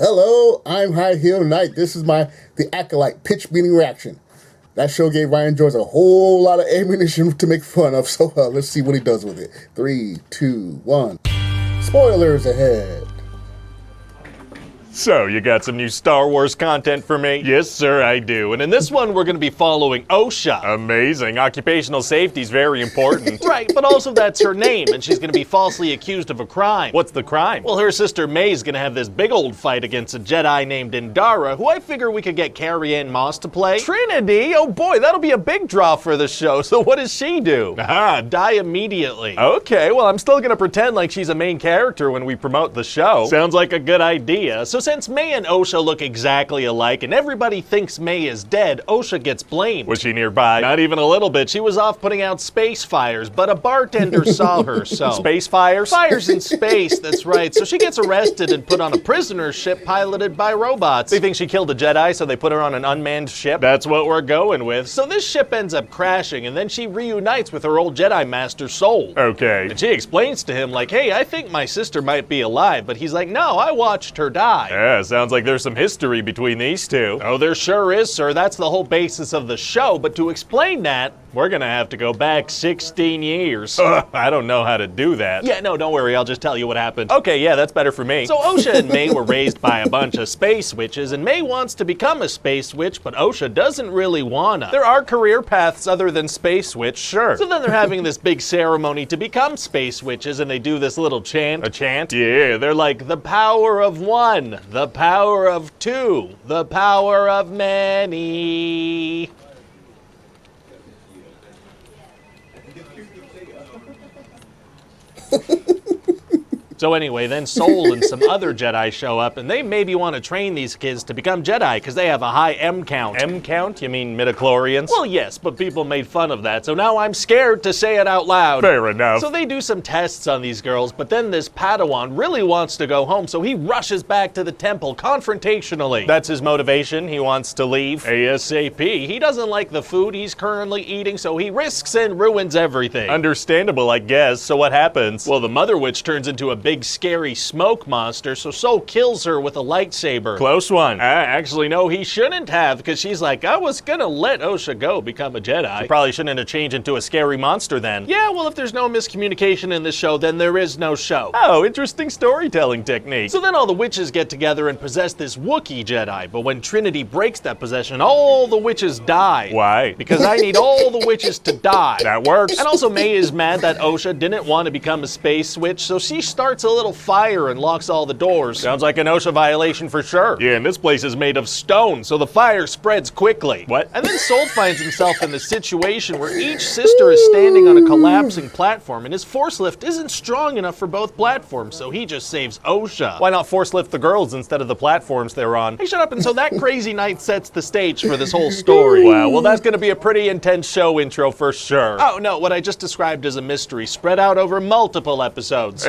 Hello, I'm High Heel Knight. This is the ACOLYTE pitch meeting reaction. That show gave Ryan George a whole lot of ammunition to make fun of, so let's see what he does with it. 3, 2, 1. Spoilers ahead. So, you got some new Star Wars content for me? Yes, sir, I do. And in this one, we're going to be following OSHA. Amazing. Occupational safety is very important. Right, but also that's her name, and she's going to be falsely accused of a crime. What's the crime? Well, her sister May's going to have this big old fight against a Jedi named Indara, who I figure we could get Carrie-Anne Moss to play. Trinity? Oh boy, that'll be a big draw for the show. So what does she do? Ah, die immediately. Okay, well, I'm still going to pretend like she's a main character when we promote the show. Sounds like a good idea. So since May and OSHA look exactly alike and everybody thinks May is dead, OSHA gets blamed. Was she nearby? Not even a little bit. She was off putting out space fires, but a bartender saw her, so. Space fires? Fires in space, that's right. So she gets arrested and put on a prisoner ship piloted by robots. They think she killed a Jedi, so they put her on an unmanned ship. That's what we're going with. So this ship ends up crashing, and then she reunites with her old Jedi master, Soul. Okay. And she explains to him, like, hey, I think my sister might be alive, but he's like, no, I watched her die. Yeah, sounds like there's some history between these two. Oh, there sure is, sir. That's the whole basis of the show, but to explain that, we're gonna have to go back 16 years. I don't know how to do that. Yeah, no, don't worry, I'll just tell you what happened. Okay, yeah, that's better for me. So OSHA and May were raised by a bunch of space witches, and May wants to become a space witch, but OSHA doesn't really wanna. There are career paths other than space witch, sure. So then they're having this big ceremony to become space witches, and they do this little chant. A chant? Yeah, they're like, the power of one, the power of two, the power of many. So anyway, then Soul and some other Jedi show up, and they maybe want to train these kids to become Jedi, because they have a high M count. M count? You mean midichlorians? Well, yes, but people made fun of that, so now I'm scared to say it out loud. Fair enough. So they do some tests on these girls, but then this Padawan really wants to go home, so he rushes back to the temple confrontationally. That's his motivation. He wants to leave ASAP. He doesn't like the food he's currently eating, so he risks and ruins everything. Understandable, I guess. So what happens? Well, the Mother Witch turns into a big scary smoke monster, so Soul kills her with a lightsaber. Close one. Actually, no, he shouldn't have, because she's like, I was gonna let OSHA go become a Jedi. She probably shouldn't have changed into a scary monster then. Yeah, well, if there's no miscommunication in this show, then there is no show. Oh, interesting storytelling technique. So then all the witches get together and possess this Wookiee Jedi, but when Trinity breaks that possession, all the witches die. Why? Because I need all the witches to die. That works. And also May is mad that OSHA didn't want to become a space witch, so she starts a little fire and locks all the doors. Sounds like an OSHA violation for sure. Yeah, and this place is made of stone, so the fire spreads quickly. What? And then Soul finds himself in the situation where each sister is standing on a collapsing platform, and his force lift isn't strong enough for both platforms, so he just saves OSHA. Why not force lift the girls instead of the platforms they're on? Hey, shut up. And so that crazy night sets the stage for this whole story. Wow, well, that's gonna be a pretty intense show intro for sure. Oh, no, what I just described as a mystery spread out over multiple episodes.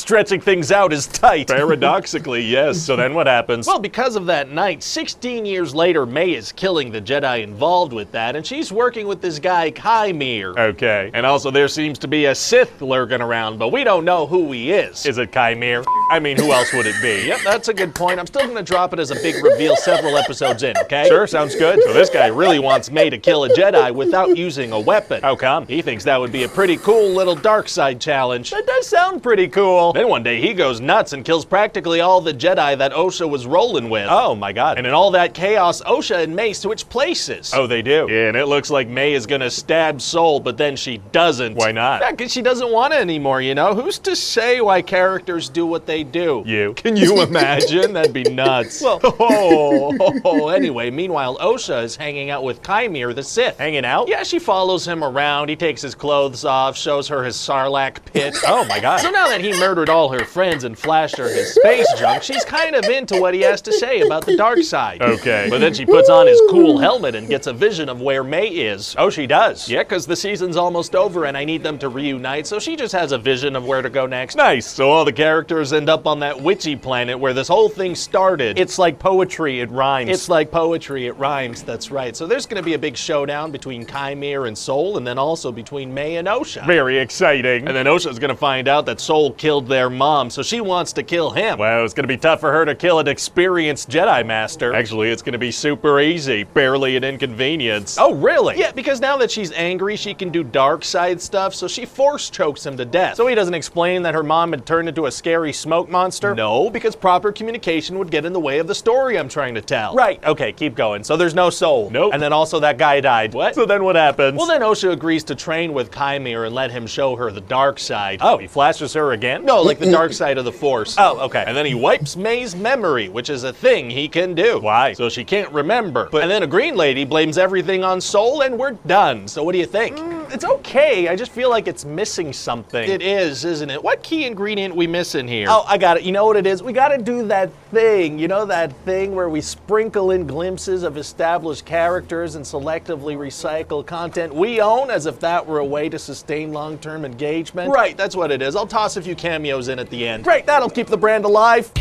Stretching things out is tight. Paradoxically, yes. So then what happens? Well, because of that night, 16 years later, May is killing the Jedi involved with that, and she's working with this guy, Kymir. Okay. And also there seems to be a Sith lurking around, but we don't know who he is. Is it Kymir? I mean, who else would it be? Yep, that's a good point. I'm still gonna drop it as a big reveal several episodes in, okay? Sure, sounds good. So this guy really wants May to kill a Jedi without using a weapon. How come? He thinks that would be a pretty cool little dark side challenge. That does sound pretty cool. Then one day he goes nuts and kills practically all the Jedi that OSHA was rolling with. Oh my god. And in all that chaos, OSHA and May switch places. Oh, they do? Yeah, and it looks like May is gonna stab Soul, but then she doesn't. Why not? Yeah, because she doesn't want it anymore, you know? Who's to say why characters do what they do? You. Can you imagine? That'd be nuts. Well, anyway, meanwhile, OSHA is hanging out with Kymir the Sith. Hanging out? Yeah, she follows him around. He takes his clothes off, shows her his Sarlacc pit. Oh my god. So now that he murdered all her friends and flashed her his space junk, she's kind of into what he has to say about the dark side. Okay. But then she puts on his cool helmet and gets a vision of where May is. Oh, she does? Yeah, because the season's almost over and I need them to reunite, so she just has a vision of where to go next. Nice. So all the characters end up on that witchy planet where this whole thing started. It's like poetry, it rhymes. It's like poetry, it rhymes, that's right. So there's gonna be a big showdown between Kymir and Soul, and then also between May and OSHA. Very exciting. And then OSHA's gonna find out that Soul killed their mom, so she wants to kill him. Well, it's gonna be tough for her to kill an experienced Jedi Master. Actually, it's gonna be super easy, barely an inconvenience. Oh, really? Yeah, because now that she's angry, she can do dark side stuff, so she force chokes him to death. So he doesn't explain that her mom had turned into a scary smoke monster? No, because proper communication would get in the way of the story I'm trying to tell. Right, okay, keep going. So there's no soul. Nope. And then also that guy died. What? So then what happens? Well, then Osha agrees to train with Chimera and let him show her the dark side. Oh, he flashes her again? No, like the dark side of the Force. Oh, okay. And then he wipes May's memory, which is a thing he can do. Why? So she can't remember. And then a green lady blames everything on Soul and we're done. So what do you think? It's okay. I just feel like it's missing something. It is, isn't it? What key ingredient we missing here? Oh, I got it. You know what it is? We gotta do that thing. You know that thing where we sprinkle in glimpses of established characters and selectively recycle content we own as if that were a way to sustain long-term engagement? Right, that's what it is. I'll toss a few cameos in at the end. Great, that'll keep the brand alive.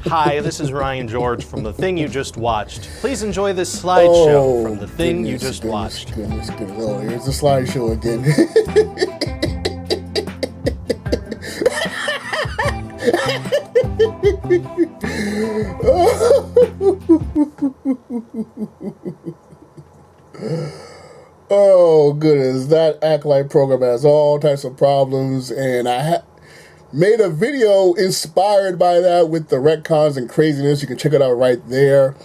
Hi, this is Ryan George from The Thing You Just Watched. Please enjoy this slideshow from The Thing You Just Watched. Goodness. Oh, here's the slideshow again. Oh, goodness. That Acolyte program has all types of problems, and I made a video inspired by that with the retcons and craziness. You can check it out right there.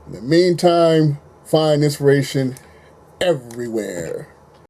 In the meantime, find inspiration everywhere.